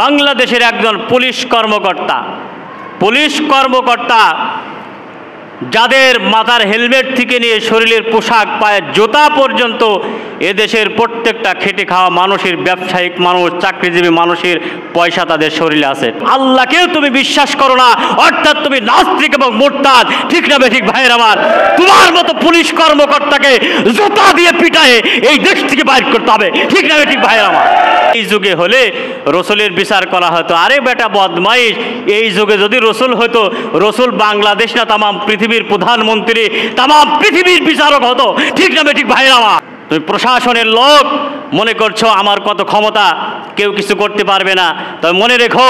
বাংলাদেশের একজন পুলিশ কর্মকর্তা যাদের মাথার হেলমেট থেকে নিয়ে শরীরের পোশাক, পায়ের জুতা পর্যন্ত এদেশের প্রত্যেকটা খেটে খাওয়া মানুষের, ব্যবসায়িক মানুষ, চাকরিজীবী মানুষের পয়সা তাদের শরীরে আছে। আল্লাহকেও তুমি বিশ্বাস করো না, অর্থাৎ তুমি নাস্তিক এবং মুরতাদ। ঠিক না বেঠিক ভাইয়ের আমার? তোমার মতো পুলিশ কর্মকর্তাকে জুতা দিয়ে পিটায়ে এই দেশ থেকে বাইর করতে হবে। ঠিক না বেঠিক ভাইয়ের আমার? এই যুগে হলে রসুলের বিচার করা হতো। আরে বেটা বদমাইশ, এই যুগে যদি রসুল হতো, রসুল বাংলাদেশ না তাম পৃথিবীর প্রধানমন্ত্রী, তাম পৃথিবীর বিচারক হতো। ঠিক না বেঠিক ভাইয়ের আমার? তুমি প্রশাসনের লোক মনে করছো আমার কত ক্ষমতা, কেউ কিছু করতে পারবে না। তবে মনে রেখো,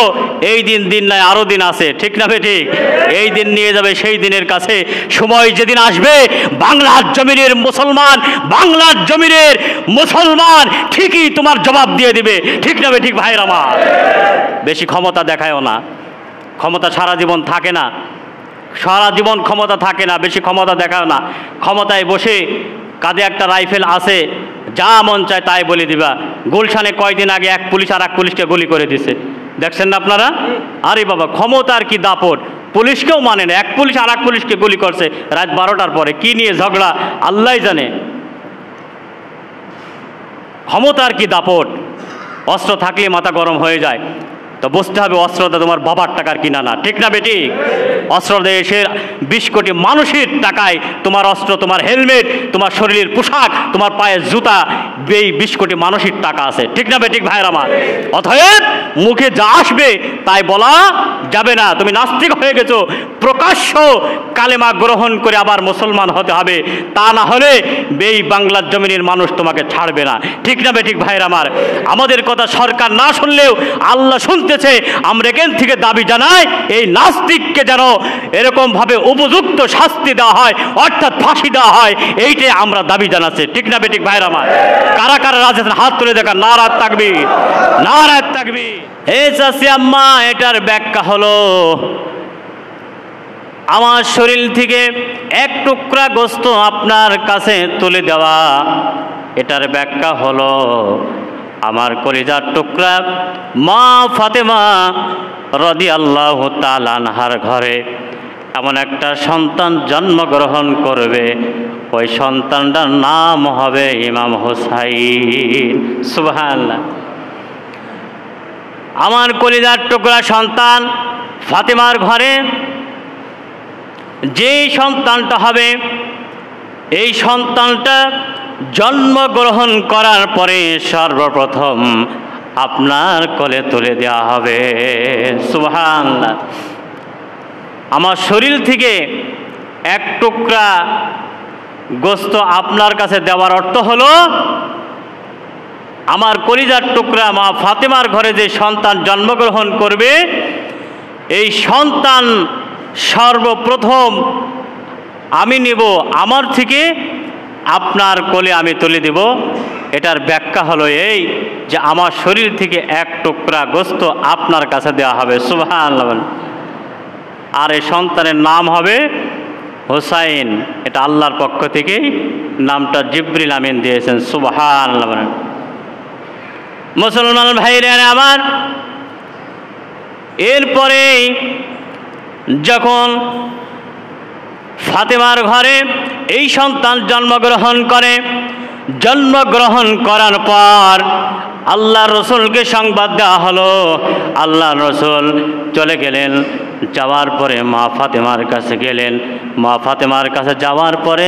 এই দিন নয়, আরও দিন আছে। ঠিক না বেঠিক? এই দিন নিয়ে যাবে সেই দিনের কাছে। সময় যেদিন আসবে, বাংলার জমিনের মুসলমান ঠিকই তোমার জবাব দিয়ে দিবে। ঠিক না বেঠিক ভাইয়ের আমার? বেশি ক্ষমতা দেখায়ও না, ক্ষমতা সারা জীবন থাকে না, ক্ষমতা থাকে না, বেশি ক্ষমতা দেখাও না। ক্ষমতায় বসে কাঁধে একটা রাইফেল আছে, যা মন চায় তাই বলে দিবা। গুলশানে কয়দিন আগে এক পুলিশ আর এক পুলিশকে গুলি করে দিছে, দেখছেন না আপনারা? আরে বাবা, ক্ষমতার কি দাপট! পুলিশকেও মানে না, এক পুলিশ আর এক পুলিশকে গুলি করছে রাত 12টার পরে। কি নিয়ে ঝগড়া আল্লাহ জানে। ক্ষমতার কি দাপট! অস্ত্র থাকলে মাথা গরম হয়ে যায়। তো বুঝতে হবে, অস্ত্রটা তোমার বাবার টাকার কিনা না। ঠিক না বেটি? অস্ত্র দেশের 20 কোটি মানুষের টাকায় তোমার অস্ত্র, তোমার হেলমেট, তোমার শরীরের পোশাক, তোমার পায়ের জুতা, এই 20 কোটি মানুষের টাকা আছে। ঠিক না বেটিক ভাইয়ের আমার? অতএব মুখে যা আসবে তাই বলা যাবে না। তুমি নাস্তিক হয়ে গেছো, প্রকাশ্য কালেমা গ্রহণ করে আবার মুসলমান হতে হবে, তা না হলে এই বাংলার জমিনের মানুষ তোমাকে ছাড়বে না। ঠিক না বেঠিক ভাইয়ের আমার? আমাদের কথা সরকার না শুনলেও আল্লাহ শুনতেছে। আমরা এখান থেকে দাবি জানাই, এই নাস্তিককে যেন এরকমভাবে উপযুক্ত শাস্তি দেওয়া হয়, অর্থাৎ ফাঁসি দেওয়া হয়, এইটাই আমরা দাবি জানাচ্ছি। ঠিক না বেঠিক ভাইয়ের আমার? কারা কারা রাজি আছেন হাত তুলে দেখা। নারাত তাকবীর, নারাত তাকবীর। হে চাচি আম্মা, এটার ব্যাখ্যা হলো, আমার শরীর থেকে এক টুকরা গোশত আপনার কাছে তুলে দেওয়া। এটার ব্যাখ্যা হলো, আমার কলিজার টুকরা মা ফাতেমা রাদিয়াল্লাহু তাআলা আনহার ঘরে এমন একটা সন্তান জন্মগ্রহণ করবে, ওই সন্তানটার নাম হবে ইমাম হুসাইন। সুবহানাল্লাহ। আমার কলিজার টুকরা সন্তান ফাতেমার ঘরে যেই সন্তানটা হবে, এই সন্তানটা জন্মগ্রহণ করার পরে সর্বপ্রথম আপনার কোলে তুলে দেওয়া হবে। সুবহানাল্লাহ। আমার শরীর থেকে এক টুকরা গোশত আপনার কাছে দেওয়ার অর্থ হলো, আমার কলিজার টুকরা মা ফাতেমার ঘরে যে সন্তান জন্মগ্রহণ করবে, এই সন্তান সর্বপ্রথম আমি নেব, আমার থেকে আপনার কোলে আমি তুলে দেব। এটার ব্যাখ্যা হলো এই যে আমার শরীর থেকে এক টুকরা গোশত আপনার কাছে দেওয়া হবে। সুবহানাল্লাহ। আর এই সন্তানের নাম হবে হুসাইন। এটা আল্লাহর পক্ষ থেকে নামটা জিবরিল আমিন দিয়েছেন। সুবহানাল্লাহ। মুসলমান ভাইরা আমার, এরপরে যখন ফাতেমার ঘরে এই সন্তান জন্মগ্রহণ করার পর আল্লাহ রসুলকে সংবাদ দেওয়া হলো। আল্লাহ রসুল চলে গেলেন, যাওয়ার পরে মা ফাতেমার কাছে গেলেন। মা ফাতেমার কাছে যাওয়ার পরে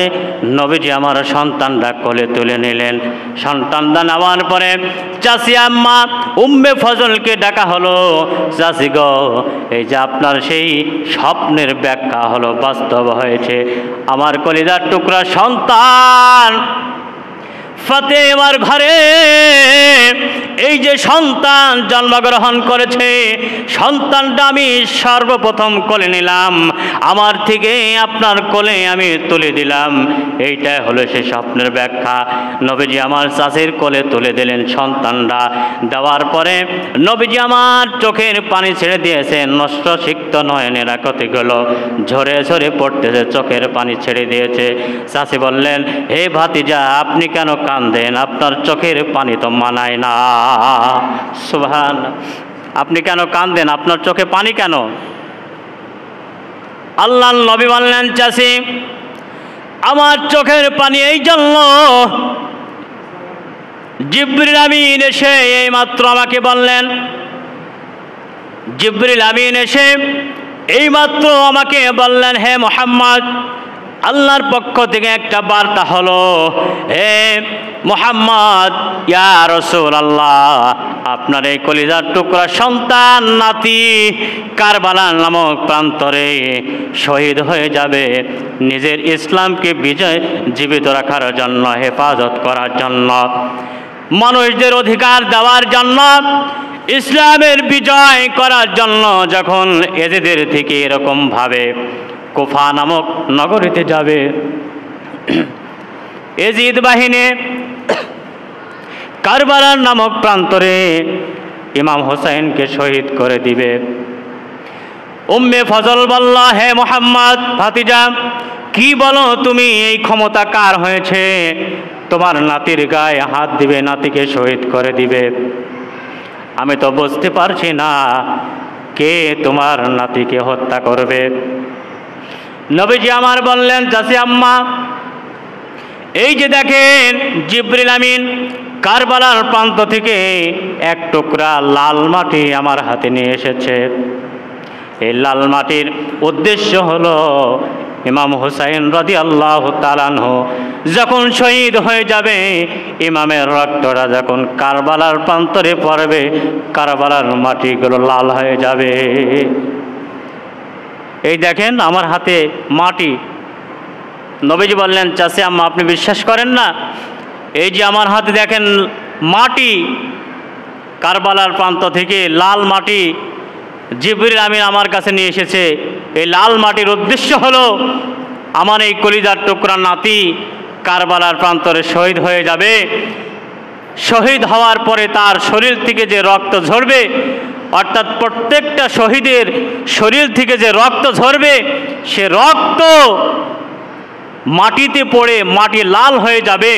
নবীজি আমার সন্তানরা কোলে তুলে নিলেন। সন্তানরা নেওয়ার পরে চাচি আম্মা উম্মে ফজলকে ডাকা হলো। চাচি গো, এই যে আপনার সেই স্বপ্নের ব্যাখ্যা হলো, বাস্তব হয়েছে। আমার কলিজার টুকরা সন্তান ফাতেমার ঘরে এই যে সন্তান জন্মগ্রহণ করেছে, সন্তানটা আমি সর্বপ্রথম কোলে নিলাম, আমার থেকে আপনার কোলে আমি তুলে দিলাম। এইটাই হলো সে স্বপ্নের ব্যাখ্যা। নবীজি আমার চাচির কোলে তুলে দিলেন সন্তানরা। দেওয়ার পরে নবীজি আমার চোখের পানি ছেড়ে দিয়েছেন। নষ্ট সিক্ত নয়নের আকতিগুলো ঝরে ঝরে পড়তেছে, চোখের পানি ছেড়ে দিয়েছে। চাচি বললেন, হে ভাতিজা, আপনি কেন কাঁদেন? আপনার চোখের পানি তো মানায় না। সুবহানাল্লাহ। আপনি কেন কাঁদেন? আপনার চোখে পানি কেন? আল্লাহর নবী বললেন, চাচি আমার চোখের পানি এই জন্য, জিবরিল আমিন এসে এইমাত্র আমাকে বললেন, জিবরিল আমিন এসে এইমাত্র আমাকে বললেন, হে মুহাম্মদ, আল্লাহর পক্ষ থেকে একটা বার্তা হলো, হে মুহাম্মদ, ইয়া রাসূলুল্লাহ, আপনার এই কলিজার টুকরা সন্তান নাতি কারবালা নামক প্রান্তরে শহীদ হয়ে যাবে নিজের ইসলামকে বিজয় জীবিত রাখার জন্য, হেফাজত করার জন্য, মানুষদের অধিকার দেওয়ার জন্য, ইসলামের বিজয় করার জন্য। যখন এজিদের থেকে এরকমভাবে কুফা নামক নগরীতে যাবে, এজিদ বাহিনী কারবালার নামক প্রান্তরে ইমাম হোসেনকে শহীদ করে দিবে। উম্মে ফজল বলল, হে মুহাম্মদ ভাতিজা, কি বলো তুমি? এই ক্ষমতা কার হয়েছে? তোমার নাতির গায়ে হাত দিবে, নাতিকে শহীদ করে দিবে? আমি তো বুঝতে পারছি না কে তোমার নাতিকে হত্যা করবে। নবীজি আমার বললেন, চাচি আম্মা, এই যে দেখেন জিবরিল আমিন কারবালার প্রান্ত থেকে এক টুকরা লাল মাটি আমার হাতে নিয়ে এসেছে। এই লাল মাটির উদ্দেশ্য হলো ইমাম হুসাইন রাদিয়াল্লাহু তাআলা আনহু যখন শহীদ হয়ে যাবে, ইমামের রক্তটা যখন কারবালার প্রান্তরে পড়বে, কারবালার মাটিগুলো লাল হয়ে যাবে। এই দেখেন আমার হাতে মাটি। নবীজি বললেন, চাচি আম্মা, আপনি বিশ্বাস করেন না? এই যে আমার হাতে দেখেন মাটি, কারবালার প্রান্ত থেকে লাল মাটি জিবরিল আমিন আমার কাছে নিয়ে এসেছে। এই লাল মাটির উদ্দেশ্য হলো আমার এই কলিজার টুকরা নাতি কারবালার প্রান্তরে শহীদ হয়ে যাবে। শহীদ হওয়ার পরে তার শরীর থেকে যে রক্ত ঝরবে, অর্থাৎ প্রত্যেকটা শহীদের শরীর থেকে যে রক্ত ঝরবে, সে রক্ত মাটিতে পড়ে মাটি লাল হয়ে যাবে।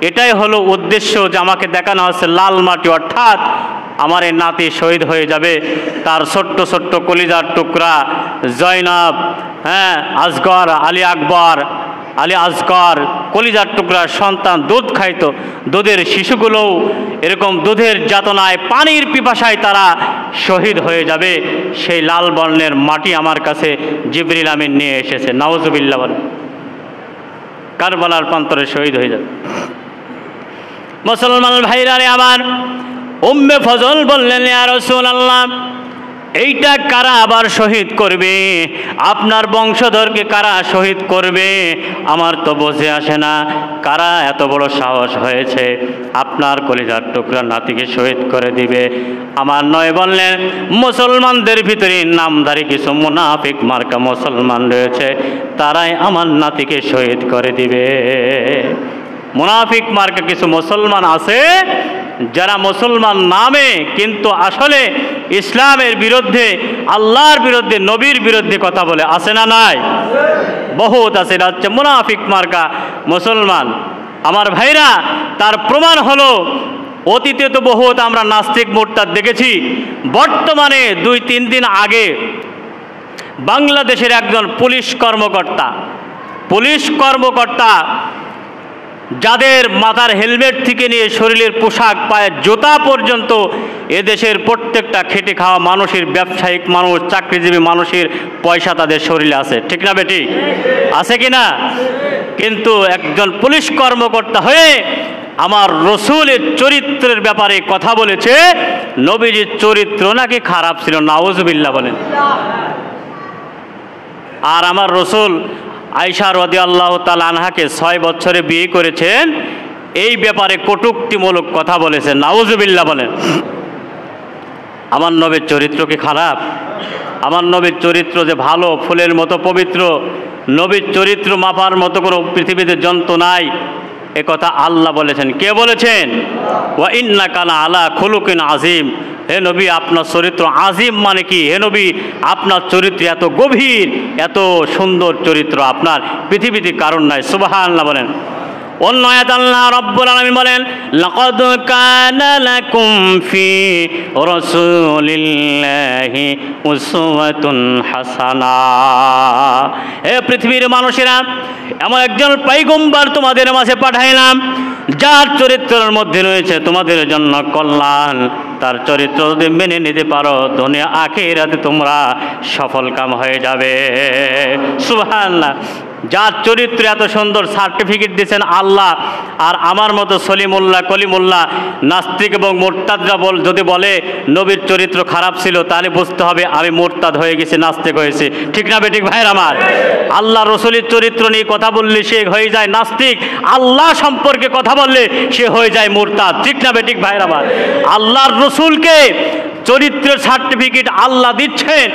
এটাই হলো উদ্দেশ্য, যে আমাকে দেখানো হচ্ছে লাল মাটি, অর্থাৎ আমার এই নাতি শহীদ হয়ে যাবে। তার ছোট্ট ছোট্ট কলিজার টুকরা জয়নব, আসগর, আলী আকবর, আলী আসগর, কলিজার টুকরা সন্তান দুধ খাইতো, দুধের শিশুগুলোও এরকম দুধের যাতনায়, পানির পিপাসায় তারা শহীদ হয়ে যাবে। সেই লাল বর্ণের মাটি আমার কাছে জিবরিল আমিন নিয়ে এসেছে। নাউজুবিল্লাহ বলে কারবালার প্রান্তরে শহীদ হয়ে যাবে। মুসলমান ভাইরা রে আমার, উম্মে ফজল বললেন, ইয়া রাসূলুল্লাহ, এইটা কারা আবার শহীদ করবে? আপনার বংশধরকে কারা শহীদ করবে? আমার তো বুঝে আসে না, কারা এত বড় সাহস হয়েছে আপনার কলিজার টুকরা নাতিকে শহীদ করে দিবে? আমার নয় বললেন, মুসলমানদের ভিতরে নামধারী কিছু মুনাফিক মার্কা মুসলমান রয়েছে, তারাই আমার নাতিকে শহীদ করে দিবে। মুনাফিক মার্কা কিছু মুসলমান আছে যারা মুসলমান নামে কিন্তু আসলে ইসলামের বিরুদ্ধে, আল্লাহর বিরুদ্ধে, নবীর বিরুদ্ধে কথা বলে। আছে না নাই? বহুত আছে। এটা হচ্ছে মুনাফিক মার্কা মুসলমান। আমার ভাইরা, তার প্রমাণ হলো অতীতে তো বহুত আমরা নাস্তিক মুরতাদ দেখেছি। বর্তমানে 2-3 দিন আগে বাংলাদেশের একজন পুলিশ কর্মকর্তা যাদের মাথার হেলমেট থেকে নিয়ে শরীরের পোশাক, পায়ের জুতা পর্যন্ত এদেশের প্রত্যেকটা খেটে খাওয়া মানুষের, ব্যবসায়িক মানুষ, চাকরিজীবী মানুষের পয়সা তাদের শরীরে আছে। ঠিক না বেটি? আছে কি না? কিন্তু একজন পুলিশ কর্মকর্তা হয়ে আমার রসুলের চরিত্রের ব্যাপারে কথা বলেছে, নবীজির চরিত্র নাকি খারাপ ছিল। নাউজুবিল্লাহ বলেন। আর আমার রসুল আয়েশা রাদিয়াল্লাহু তাআলা আনহাকে 6 বছরে বিয়ে করেছেন, এই ব্যাপারে কটূক্তিমূলক কথা বলেছেন। নাউজুবিল্লাহ বলেন। আমার নবীর চরিত্র কি খারাপ? আমার নবীর চরিত্র যে ভালো, ফুলের মতো পবিত্র, নবীর চরিত্র মাপার মতো কোনো পৃথিবীতে জন্তু নাই, এ কথা আল্লাহ বলেছেন। কে বলেছেন? ওয়া ইন্নাকা আলা খুলুকিন আযীম। হে নবী, আপনার চরিত্র আজিম মানে কি? হে নবী, আপনার চরিত্র এত গভীর, এত সুন্দর চরিত্র আপনার পৃথিবীতে কারণ নাই। সুবহানাল্লাহ বলেন। অন্য আয়াত আল্লাহ রাব্বুল আলামিন বলেন, লাকাদ কানা লাকুম ফি রাসূলিল্লাহি উসওয়াতুন হাসানা। হে পৃথিবীর মানুষেরা, এমন একজন পয়গম্বর তোমাদের মাঝে পাঠাইলাম যার চরিত্রের মধ্যে রয়েছে তোমাদের জন্য কল্যাণ। তার চরিত্র যদি মেনে নিতে পারো, দুনিয়া আখিরাতে তোমরা সফল কাম হয়ে যাবে। সুবহানাল্লাহ। যার চরিত্র এত সুন্দর, সার্টিফিকেট দিয়েছেন আল্লাহ। আর আমার মতো সলিমুল্লাহ কলিমুল্লাহ নাস্তিক এবং মোরতাদরা যদি বলে নবীর চরিত্র খারাপ ছিল, তাহলে বুঝতে হবে আমি মোরতাদ হয়ে গেছি, নাস্তিক হয়েছি। ঠিক না বেঠিক ভাইয়ের আমার? আল্লাহ রসুলের চরিত্র নিয়ে কথা বললে সে হয়ে যায় নাস্তিক, আল্লাহ সম্পর্কে কথা বললে সে হয়ে যায় মোরতাদ। ঠিক না বেঠিক ভাইয়ের আমার? আল্লাহর রসুলকে চরিত্রের সার্টিফিকেট আল্লাহ দিচ্ছেন,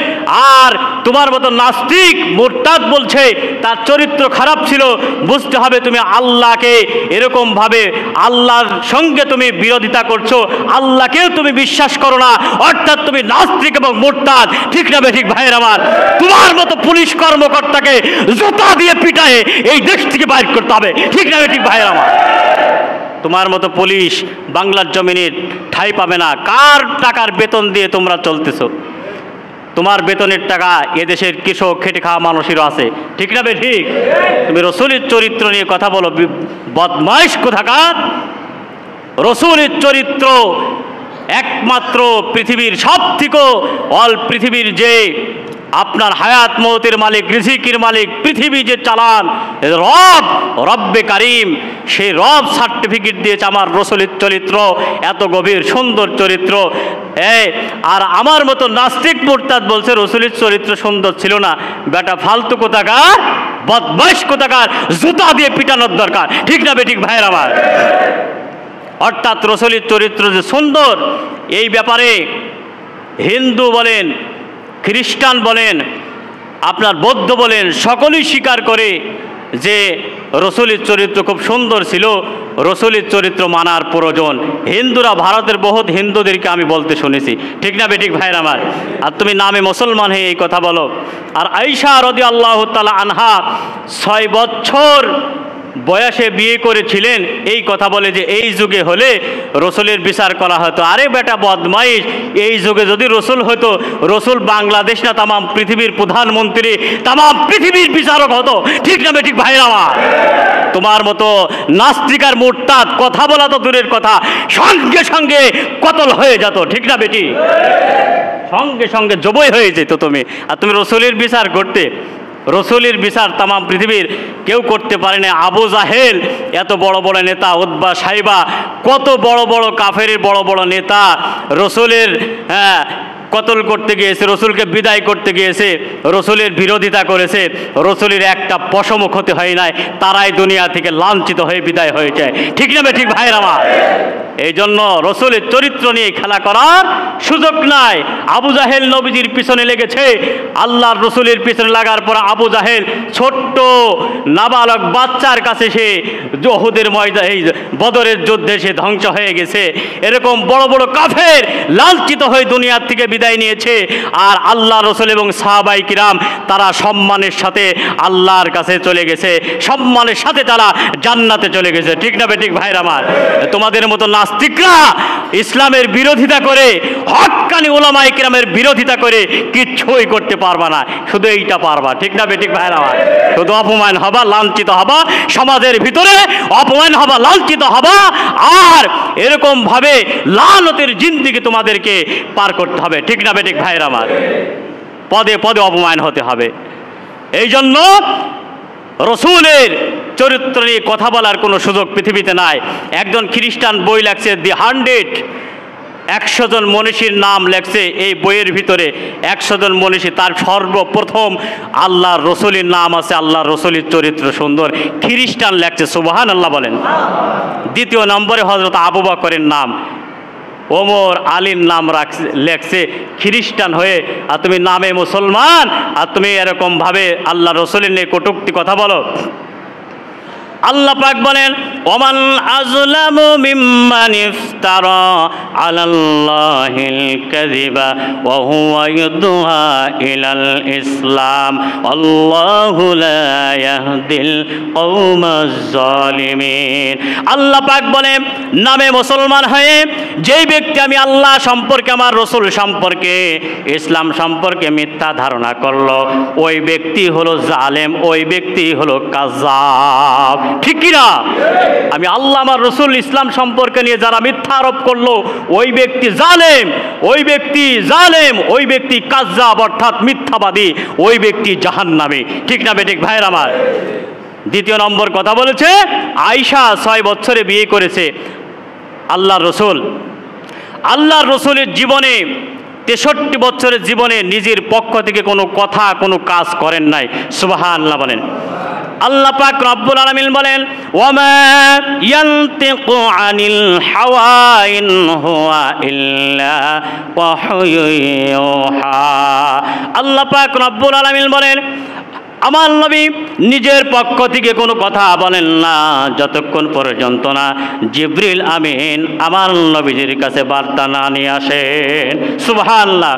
আর তোমার মতো নাস্তিক মুরতাদ বলছে তার চরিত্র খারাপ ছিল। বুঝতে হবে তুমি আল্লাহকে এরকমভাবে আল্লাহর সঙ্গে তুমি বিরোধিতা করছো, আল্লাহকেও তুমি বিশ্বাস করো না, অর্থাৎ তুমি নাস্তিক এবং মুরতাদ। ঠিক না বেঠিক ভাইয়ের আমার? তোমার মতো পুলিশ কর্মকর্তাকে জুতা দিয়ে পিটায়ে এই দেশ থেকে বাইর করতে হবে। ঠিক না বেঠিক ভাইয়ের আমার? তোমার মতো পুলিশ বাংলার জমিনে ঠাঁই পাবে না। কার টাকার বেতন দিয়ে তোমরা চলতেছো? তোমার বেতনের টাকা এদেশের কৃষক খেটে খাওয়া মানুষেরও আছে। ঠিক না বেঠিক? তুমি রসুলের চরিত্র নিয়ে কথা বলো, বদমাইশ কোথাকার। রসুলের চরিত্র একমাত্র পৃথিবীর সব থেকে পৃথিবীর যে আপনার হায়াত মৌতের মালিক, রিজিকের মালিক, পৃথিবী যে চালান রব্বে কারিম, সেই রব সার্টিফিকেট দিয়েছে আমার রসুলের চরিত্র এত গভীর সুন্দর চরিত্র। আর আমার মতো নাস্তিক মুরতাদ বলছে রসুলের চরিত্র সুন্দর ছিল না। বেটা ফালতু কোথাকার, বদমাইশ কোথাকার, জুতা দিয়ে পিটানোর দরকার। ঠিক না বেঠিক ভাইয়ের আমার? অর্থাৎ রসুলের চরিত্র যে সুন্দর, এই ব্যাপারে হিন্দু বলেন, খ্রিস্টান বলেন, আপনার বৌদ্ধ বলেন, সকলেই স্বীকার করে যে রসুলের চরিত্র খুব সুন্দর ছিল। রসুলের চরিত্র মানার প্রয়োজন। হিন্দুরা, ভারতের বহুত হিন্দুদেরকে আমি বলতে শুনেছি। ঠিক না বেঠিক ভাইয়ের আমার? আর তুমি নামে মুসলমান হয়ে এই কথা বলো। আর আয়েশা রাদিয়াল্লাহু তাআলা আনহা 6 বছর বয়সে বিয়ে করেছিলেন, এই কথা বলে যে এই যুগে হলে রসুলের বিচার করা হতো। আরে বেটা বদমাইশ, এই যুগে যদি রসুল হতো, রসুল বাংলাদেশ না তামাম পৃথিবীর প্রধানমন্ত্রী, তামাম পৃথিবীর বিচারক হতো। ঠিক না বেঠিক ভাইরা আমার? তোমার মতো নাস্তিক আর মুরতাদ কথা বলা তো দূরের কথা, সঙ্গে সঙ্গে কতল হয়ে যেত। ঠিক না বেটি? সঙ্গে সঙ্গে জবই হয়ে যেত তুমি। আর তুমি রসুলের বিচার করতে? রসুলের বিচার তামাম পৃথিবীর কেউ করতে পারে না। আবু জাহেল এত বড় বড় নেতা, উতবা সাইবা, কত বড় বড় কাফের বড় বড় নেতা রসুলের কতল করতে গিয়েছে, রসুলকে বিদায় করতে গিয়েছে, রসুলের বিরোধিতা করেছে, রসুলের একটা পশমও ক্ষতি হয় নাই, তারাই দুনিয়া থেকে লাঞ্ছিত হয়ে বিদায় হয়ে যায়। ঠিক না ঠিক ভাইয়ের আমার? এই জন্য রসুলের চরিত্র নিয়ে খেলা করার সুযোগ নাই। আবু জাহেল নবীজির পিছনে লেগেছে, আল্লাহর রসুলের পিছনে লাগার পর আবু জাহেল ছোট্ট নাবালক বাচ্চার কাছে সে উহুদের ময়দানে, এই বদরের যুদ্ধে সে ধ্বংস হয়ে গেছে। এরকম বড় বড় কাফের লাঞ্ছিত হয়ে দুনিয়ার থেকে বিদায় নিয়েছে। আর আল্লাহ রসুল এবং সাহাবাই কিরাম তারা সম্মানের সাথে আল্লাহর কাছে চলে গেছে, সম্মানের সাথে তারা জান্নাতে চলে গেছে। ঠিক না বেঠিক ভাইরা আমার? তোমাদের মতো নাস্তিকরা ইসলামের বিরোধিতা করে, হক্কানি উলামায়ে কিরামের বিরোধিতা করে কিচ্ছুই করতে পারবা না, শুধু এইটা পারবা। ঠিক না বেঠিক ভাইরা আমার? শুধু অপমান হবা, লাঞ্ছিত হবা, সমাজের ভিতরে অপমান হবা, লাঞ্ছিত হবা, আর এরকম ভাবে লানতের জিন্দেগি তোমাদেরকে পার করতে হবে। ঠিক না বেঠিক ভাইরা আমার? পদে পদে অপমান হতে হবে। এই জন্য রসুলের চরিত্র নিয়ে কথা বলার কোনো সুযোগ পৃথিবীতে নাই। একজন খ্রিস্টান বই লেখছে দি 100 জন মনীষীর নাম লেখছে। এই বইয়ের ভিতরে 100 জন মনীষী, তার সর্বপ্রথম আল্লাহর রসুলের নাম আছে, আল্লাহর রসুলের চরিত্র সুন্দর। খ্রিস্টান লেখছে, সুবহানাল্লাহ বলেন। দ্বিতীয় নম্বরে হযরত আবু বকরের নাম, ওমর আলীর নাম লেখছে খ্রিস্টান হয়ে। আর তুমি নামে মুসলমান, আর তুমি এরকমভাবে আল্লাহ রসুলের নিয়ে কটূক্তি কথা বলো। আল্লাহ পাক বলেন ওমান আযলামু মিম্মান ইফতারা আলাল্লাহিল কাযিবা ওয়া হুয়া ইউদআ ইলাল ইসলাম আল্লাহু লা ইয়াহদিল কওমাজ জালিমিন। আল্লাহ পাক বলেন নামে মুসলমান হয়ে যেই ব্যক্তি আমি আল্লাহ সম্পর্কে আমার রাসূল সম্পর্কে ইসলাম সম্পর্কে মিথ্যা ধারণা করলো ওই ব্যক্তি হলো জালেম, ওই ব্যক্তি হলো কাযাব। ঠিক কি না? আমি আল্লাহ আমার রাসূল ইসলাম সম্পর্কে নিয়ে যারা মিথ্যা আরোপ করলো ওই ব্যক্তি জালেম, ওই ব্যক্তি জালেম, ওই ব্যক্তি কাযাব অর্থাৎ মিথ্যাবাদী, ওই ব্যক্তি জাহান্নামী। ঠিক না বেঠিক ভাইয়ের আমার? দ্বিতীয় নম্বর কথা বলেছে আয়েশা 6 বছরে বিয়ে করেছে আল্লাহর রাসূলের জীবনে 63 বছরের জীবনে নিজের পক্ষ থেকে কোনো কথা কোনো কাজ করেন নাই। সুবহানাল্লাহ বলেন। আল্লাহ পাক রব্বুল আলামিন বলেন ওয়ামা ইয়ানতিকু আনিল হাওয়া ইন হুয়া ইল্লা ওয়াহয়ুহা। আল্লাহ পাক রব্বুল আলামিন বলেন আমার নবী নিজের পক্ষ থেকে কোনো কথা বলেন না যতক্ষণ পর্যন্ত না জিবরিল আমিন আমার নবীজির কাছে বার্তা না নিয়ে আসেন। সুবহানাল্লাহ।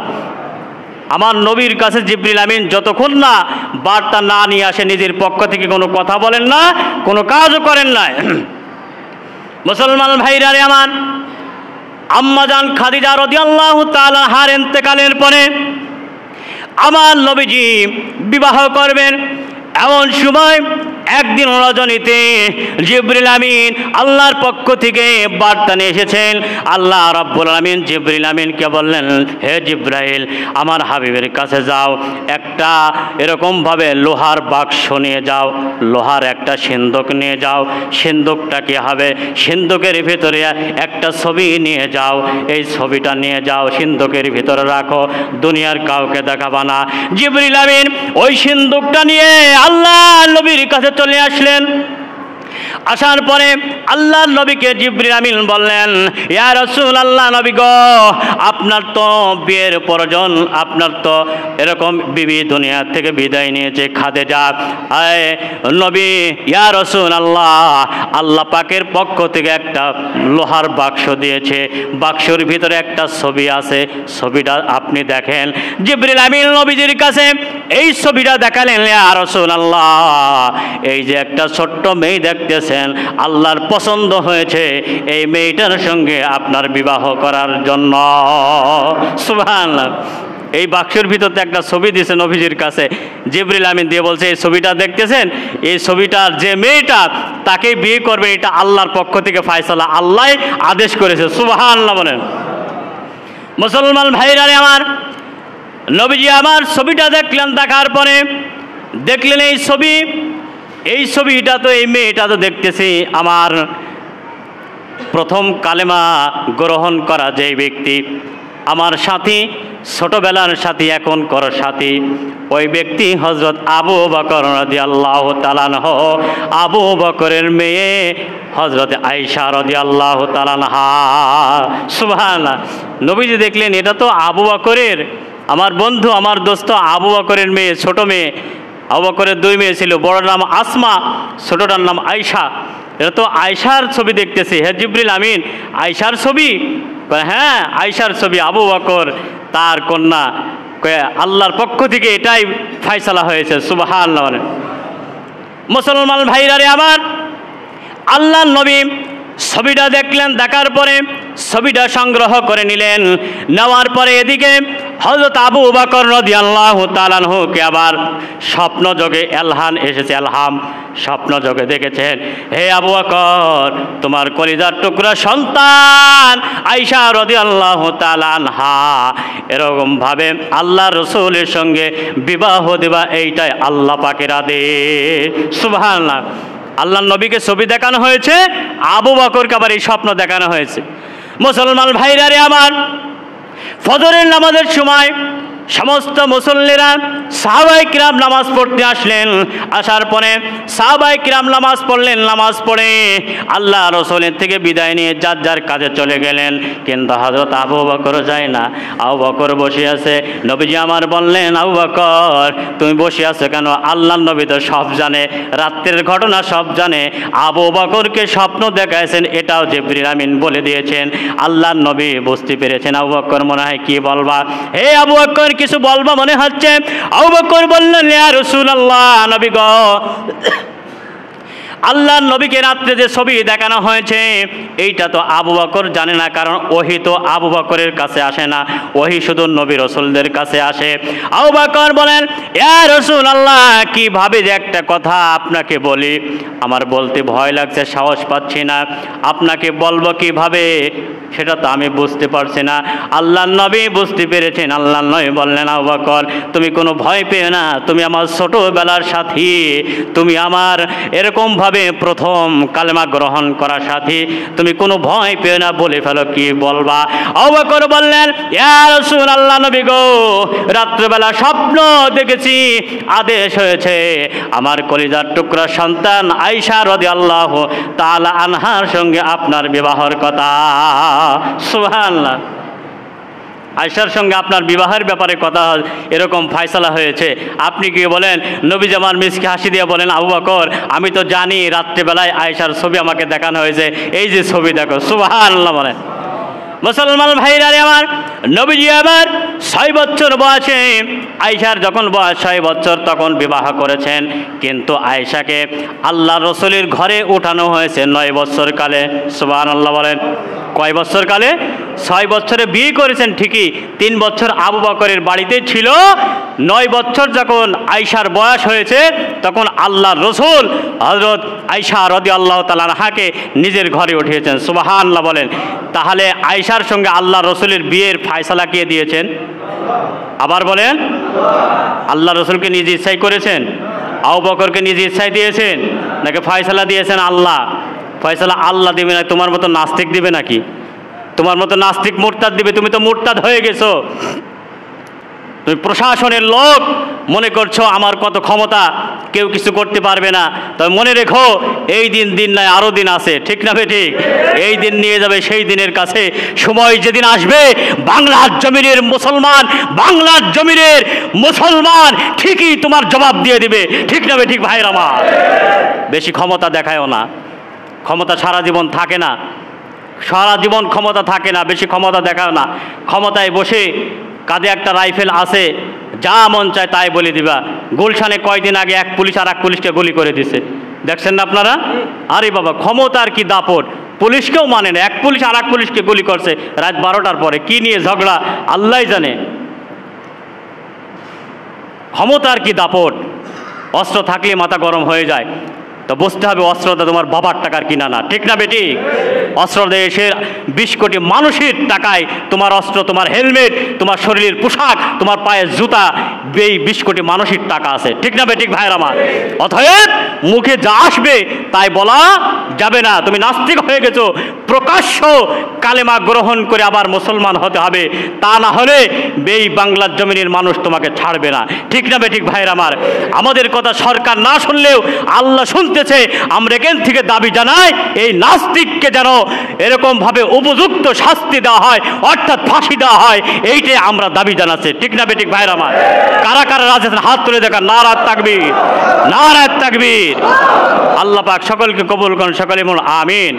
আমার নবীর কাছে জিবরিল আমিন যতক্ষণ না বার্তা না নিয়ে আসে নিজের পক্ষ থেকে কোনো কথা বলেন না, কোনো কাজও করেন না। মুসলমান ভাইরা রে আমার, আম্মাজান খাদিজা রাদিয়াল্লাহু তাআলা আনহার ইন্তেকালের পরে আমার নবীজি বিবাহ করবেন এমন সময় একদিন রজনীতে জিবরিল আমিন আল্লাহর পক্ষ থেকে বার্তা নিয়ে এসেছেন। আল্লাহ রাব্বুল আলামিন জিবরিল আমিনকে বললেন হে জিবরাইল আমার হাবিবের কাছে যাও, একটা এরকমভাবে লোহার বাক্স নিয়ে যাও, লোহার একটা সিন্দুক নিয়ে যাও। সিন্দুকটা কি হবে? সিন্দুকের ভিতরে একটা ছবি নিয়ে যাও, এই ছবিটা নিয়ে যাও সিন্দুকের ভিতরে রাখো, দুনিয়ার কাউকে দেখাবা না। জিবরিল আমিন ওই সিন্দুকটা নিয়ে আল্লাহ নবীর কাছে চলে আসলেন। আসার পরে আল্লাহর নবীকে জিবরিল আমিন বললেন ইয়া রাসূলুল্লাহ নবী গো আপনার তো বিয়ের প্রয়োজন, আপনার তো এরকম বিবি দুনিয়া থেকে বিদায় নিয়েছে খাদিজা। আয় নবী ইয়া রাসূলুল্লাহ আল্লাহ পাকের পক্ষ থেকে একটা লোহার বাক্স দিয়েছে, বাক্সের ভিতরে একটা ছবি আছে, ছবিটা আপনি দেখেন। জিবরিল আমিন নবীজির কাছে এই ছবিটা দেখালেন ইয়া রাসূলুল্লাহ এই যে একটা ছোট্ট মেয়ে দেখতেছেন আল্লাহর পছন্দ হয়েছে, এই মেয়েটার সঙ্গে আপনার বিবাহ করার জন্য। সুবহানাল্লাহ। এই বাক্সের ভিতরে একটা ছবি দিয়েছে নবীজির কাছে, জিবরিল আমিন দিয়ে বলছে এই ছবিটা দেখতেছেন, এই ছবিটার যে মেয়েটা তাকে বিয়ে করবে এটা আল্লাহর পক্ষ থেকে ফয়সালা, আল্লাহ আদেশ করেছে। সুবহানাল্লাহ বলেন। মুসলমান ভাইরা আমার, নবীজি আমার ছবিটা দেখলেন, দেখার পরে দেখলেন এই ছবিটা তো এই মেয়েটা তো দেখতেছি আমার প্রথম কালেমা গ্রহণ করা যে ব্যক্তি, আমার সাথী, ছোটবেলার সাথী, এখন কর সাথী, ওই ব্যক্তি হযরত আবু বকর রাদিয়াল্লাহু তাআলা আনহু, আবু বকরের মেয়ে হযরত আয়েশা রাদিয়াল্লাহু তাআলা আনহা। সুবহানাল্লাহ। নবীজি দেখলেন এটা তো আবু বকরের, আমার বন্ধু আমার দোস্ত আবু বকরের মেয়ে, ছোট মেয়ে। আবু বকরের 2 মেয়ে ছিল, বড়র নাম আসমা, ছোটটার নাম আয়েশা। এটা তো আয়েশার ছবি দেখতেছি। হে জিবরিল আমিন আয়েশার ছবি? হ্যাঁ আয়েশার ছবি, আবু বকর তার কন্যা, আল্লাহর পক্ষ থেকে এটাই ফয়সালা হয়েছে। সুবহানাল্লাহ। মুসলমান ভাইরা রে আমার, আল্লাহর নবী ছবিটা দেখলেন, দেখার পরে ছবিটা সংগ্রহ করে নিলেন। নেওয়ার পরে এদিকে হযরত আবু বকর রাদিয়াল্লাহু তাআলা আনহুকে আবার স্বপ্ন যোগে এলহাম এসেছে, এলহাম স্বপ্ন যোগে দেখেছেন হে আবু বকর তোমার কলিজার টুকরা সন্তান আয়েশা রাদিয়াল্লাহু তাআলা আনহা এরকমভাবে আল্লাহ রাসূলের সঙ্গে বিবাহ দেবা, এইটাই আল্লাহ পাকের আদেশ। সুবহানাল্লাহ। আল্লাহ নবীকে ছবি দেখানো হয়েছে, আবু বকরকে আবার এই স্বপ্ন দেখানো হয়েছে। মুসলমান ভাইরা রে আমার, ফজরের নামাজের সময় সমস্ত মুসল্লিরা সাহাবায়ে কিরাম নামাজ পড়তে আসলেন। আসার পরে সাহাবায়ে কিরাম নামাজ পড়লেন। নামাজ পড়ে আল্লাহ রসুলের থেকে বিদায় নিয়ে যার যার কাজে চলে গেলেন। কিন্তু হযরত আবু বকর যায় না। আবু বকর বসে আছে। নবীজি আমার বললেন, আবু বকর তুমি বসে আছো কেন? আল্লাহর নবী তো সব জানে, রাত্রের ঘটনা সব জানে। আবু বকরকে স্বপ্ন দেখাইছেন, এটাও জিবরিল আমিন বলে দিয়েছেন। আল্লাহর নবী বুঝতে পেরেছেন। আবু বকর মনে হয় কি বলবা, হে আবু বকর কিছু বলবা মনে হচ্ছে। আবু বকর বললেন, ইয়া রাসূলুল্লাহ, নবী গো, আল্লাহর নবীকে রাত্রে যে ছবি দেখানো হয়েছে এইটা তো আবু বকর জানে না, কারণ ওহী তো আবু বকরের কাছে আসে না, ওহী শুধু নবী রাসূলদের কাছে আসে। আবু বকর বলেন, ইয়া রাসূলুল্লাহ, কিভাবে যে একটা কথা আপনাকে বলি, আমার বলতে ভয় লাগছে, সাহস পাচ্ছি না, আপনাকে বলবো কিভাবে সেটা তো আমি বুঝতে পারছি না। আল্লাহর নবী বুঝতে পেরেছেন। আল্লাহর নবী বললেন, আবু বকর তুমি কোনো ভয় পেও না, তুমি আমার ছোটবেলার সাথী, তুমি আমার এরকমভাবে প্রথম কালেমা গ্রহণ করা সাথী, তুমি কোনো ভয় পেও না, বলে ফেলো কি বলবা। আবু বকর বললেন, ইয়া রাসূলুল্লাহ, নবী গো, রাত্রিবেলা স্বপ্ন দেখেছি, আদেশ হয়েছে আমার কলিজার টুকরা সন্তান আয়েশা রাদিয়াল্লাহু তাআলা আনহার সঙ্গে আপনার বিবাহের কথা। সুবহানাল্লাহ, আয়েশার সঙ্গে আপনার বিবাহের ব্যাপারে কথা এরকম ফয়সালা হয়েছে। আপনি কি বলেন? নবী জামান মিসকে হাসি দিয়ে বলেন, আবু বকর আমি তো জানি রাত্রিবেলায় আয়েশার ছবি আমাকে দেখানো হয়েছে, এই যে ছবি দেখো। সুবহানাল্লাহ বলেন। মুসলমান ভাইরা আমার, নবীজি আবার 6 বছর বয়সে, আয়েশার যখন বয়স 6 বছর তখন বিবাহ করেছেন। কিন্তু আয়েশাকে আল্লাহ রসুলের ঘরে উঠানো হয়েছে 9 বছর কালে। সুবহানাল্লাহ বলেন। কয় বছর কালে? 6 বছরে বিয়ে করেছেন ঠিকই, 3 বছর আবু বকরের বাড়িতে ছিল। 9 বছর যখন আয়েশার বয়স হয়েছে তখন আল্লাহ রসুল হযরত আয়েশা রাদিয়াল্লাহু তাআলা আনহাকে নিজের ঘরে উঠিয়েছেন। সুবহানাল্লাহ বলেন। তাহলে আয়েশার সঙ্গে আল্লাহ রসুলের বিয়ের ফয়সালা কে দিয়েছেন? আবার বলেন। আল্লাহ রসুলকে নিজ ইচ্ছায় করেছেন? আবু বকরকে নিজ ইচ্ছায় দিয়েছেন নাকি ফয়সালা দিয়েছেন আল্লাহ? ফয়সালা আল্লাহ দিবে না, তোমার মতো নাস্তিক দিবে নাকি? তোমার মতো নাস্তিক মুরতাদ দিবে? তুমি তো মুরতাদ হয়ে গেছো। তুমি প্রশাসনের লোক, মনে করছো আমার কত ক্ষমতা, কেউ কিছু করতে পারবে না। তবে মনে রেখো, এই দিন নয়, আরও দিন আছে, ঠিক না ঠিক? এই দিন নিয়ে যাবে সেই দিনের কাছে। সময় যেদিন আসবে বাংলার জমিনের মুসলমান ঠিকই তোমার জবাব দিয়ে দিবে, ঠিক না ঠিক ভাইরা আমার? বেশি ক্ষমতা দেখায়ও না, ক্ষমতা সারা জীবন থাকে না, সারা জীবন ক্ষমতা থাকে না, বেশি ক্ষমতা দেখাও না। ক্ষমতায় বসে কাঁধে একটা রাইফেল আছে, যা মন চায় তাই বলে দিবা। গুলশানে কয়দিন আগে এক পুলিশ আর এক পুলিশকে গুলি করে দিছে, দেখছেন না আপনারা? আরে বাবা, ক্ষমতার কি দাপট, পুলিশকেও মানে না, এক পুলিশ আর এক পুলিশকে গুলি করছে রাত 12টার পরে। কি নিয়ে ঝগড়া আল্লাহ জানে। ক্ষমতার কি দাপট, অস্ত্র থাকলে মাথা গরম হয়ে যায়। তো বুঝতে হবে অস্ত্রটা তোমার বাবার টাকার কিনা না, ঠিক না বেটি? অস্ত্র দেশের 20 কোটি মানুষের টাকায় তোমার অস্ত্র, তোমার হেলমেট, তোমার শরীরের পোশাক, তোমার পায়ের জুতা, এই 20 কোটি মানুষের টাকা আছে, ঠিক না বেটি ভাইয়ের আমার? অতএব মুখে যা আসবে তাই বলা যাবে না। তুমি নাস্তিক হয়ে গেছো, প্রকাশ্য কালেমা গ্রহণ করে আবার মুসলমান হতে হবে, তা না হলে এই বাংলার জমিনের মানুষ তোমাকে ছাড়বে না, ঠিক না বেটি ভাইয়ের আমার? আমাদের কথা সরকার না শুনলেও আল্লাহ শুনতেছে। আমরা এখান থেকে দাবি জানাই, এই নাস্তিককে যেন এরকমভাবে উপযুক্ত শাস্তি দেওয়া হয়, অর্থাৎ ফাঁসি দেওয়া হয়, এইটাই আমরা দাবি জানাচ্ছি, ঠিক না বেটি ভাইয়ের আমার? কারা কারা রাজি আছেন হাত তুলে দেখা। নারায়ে তাকবীর, নারায়ে তাকবীর। আল্লাহ পাক সকলকে কবুল করুন, সকলে বলুন আমিন।